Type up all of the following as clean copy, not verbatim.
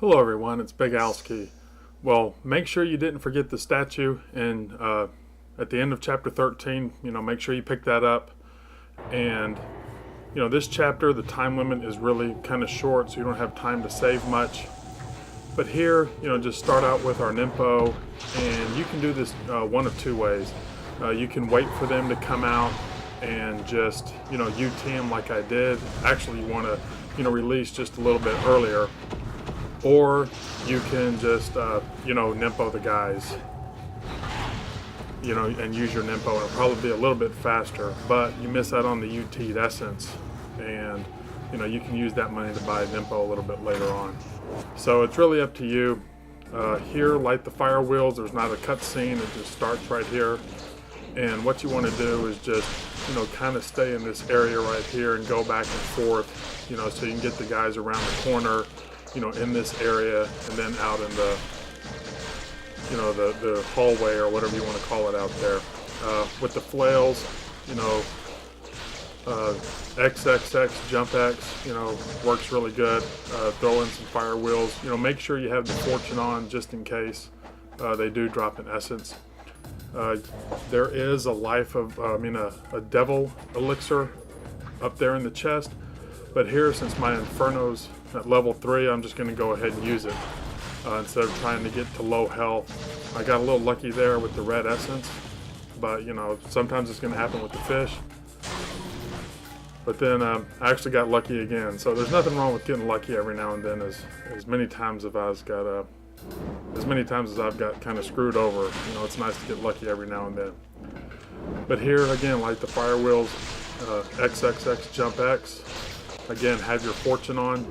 Hello everyone, it's Big Alski. Well, make sure you didn't forget the statue and at the end of chapter 13, make sure you pick that up. And, this chapter, the time limit is really kind of short, so you don't have time to save much. But here, just start out with our Nympho, and you can do this one of two ways. You can wait for them to come out and just, UT them like I did. Actually, you want to, release just a little bit earlier. Or you can just, Nympho the guys, and use your Nympho. It'll probably be a little bit faster, but you miss out on the UT'd essence. And, you can use that money to buy Nympho a little bit later on. So it's really up to you. Here, light the fire wheels. There's not a cut scene. It just starts right here. And what you want to do is just, kind of stay in this area right here and go back and forth, so you can get the guys around the corner, in this area, and then out in the, the hallway or whatever you want to call it out there. With the flails, XXX jump X, works really good. Throw in some fire wheels. Make sure you have the fortune on just in case they do drop an essence. There is a a devil elixir up there in the chest, but here, since my Inferno's at level 3, I'm just going to go ahead and use it instead of trying to get to low health. I got a little lucky there with the red essence, but sometimes it's going to happen with the fish. But then I actually got lucky again, so there's nothing wrong with getting lucky every now and then. As many times as I've got kind of screwed over, it's nice to get lucky every now and then. But here again, like the fire wheels, XXX jump X. Again, have your fortune on,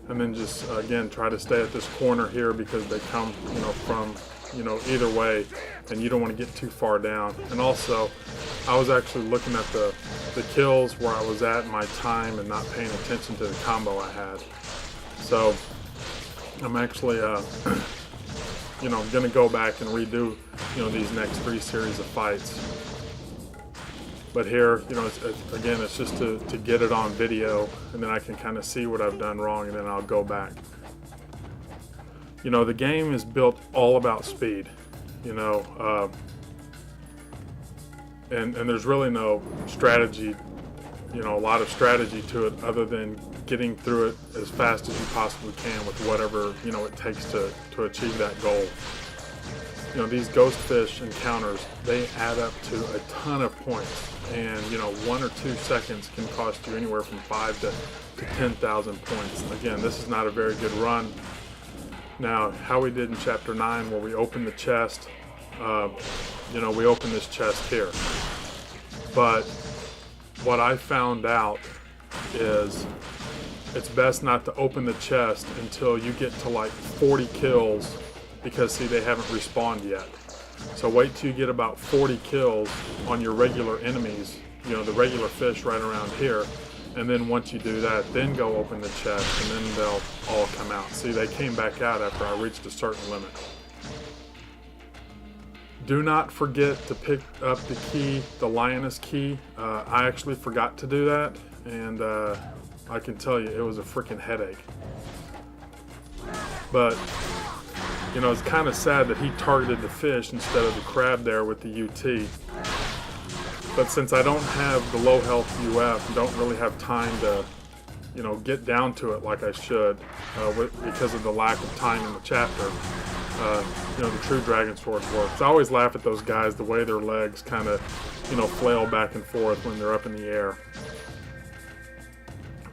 and then just again try to stay at this corner here because they come from either way, and you don't want to get too far down. And also, I was actually looking at the kills where I was at in my time and not paying attention to the combo I had. So I'm actually gonna go back and redo these next 3 series of fights. But here, it's just to get it on video, and then I can kind of see what I've done wrong, and then I'll go back. The game is built all about speed, and there's really no strategy, a lot of strategy to it other than getting through it as fast as you possibly can with whatever, it takes to achieve that goal. These ghost fish encounters, they add up to a ton of points. And 1 or 2 seconds can cost you anywhere from 5 to 10,000 points. Again, this is not a very good run. Now, how we did in chapter 9, where we opened the chest, we opened this chest here. But what I found out is it's best not to open the chest until you get to like 40 kills, because see, they haven't respawned yet. So wait till you get about 40 kills on your regular enemies, the regular fish right around here. And then once you do that, then go open the chest, and then they'll all come out. See, they came back out after I reached a certain limit. Do not forget to pick up the key, the lioness key. I actually forgot to do that, and I can tell you it was a freaking headache. But it's kind of sad that he targeted the fish instead of the crab there with the UT. But since I don't have the low health UF, don't really have time to, get down to it like I should, because of the lack of time in the chapter. The true dragon sword works. I always laugh at those guys, the way their legs kind of, flail back and forth when they're up in the air.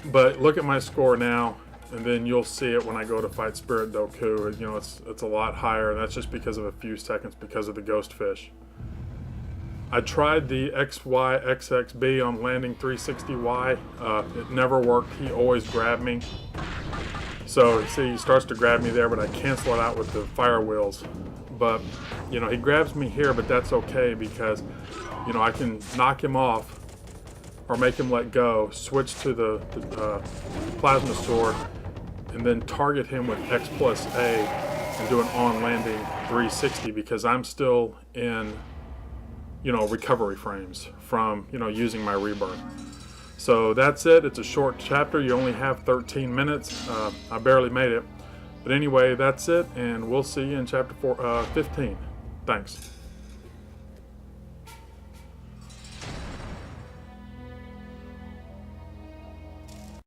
But look at my score now. And then you'll see it when I go to fight Spirit Doku. It's a lot higher, and that's just because of a few seconds because of the ghost fish. I tried the XYXXB on landing 360Y. It never worked. He always grabbed me. So see, he starts to grab me there, but I cancel it out with the fire wheels. But he grabs me here, but that's okay because I can knock him off or make him let go, switch to the plasma sword, and then target him with X plus A and do an on-landing 360 because I'm still in, recovery frames from, using my rebirth. So that's it. It's a short chapter. You only have 13 minutes. I barely made it. But anyway, that's it, and we'll see you in chapter 15. Thanks.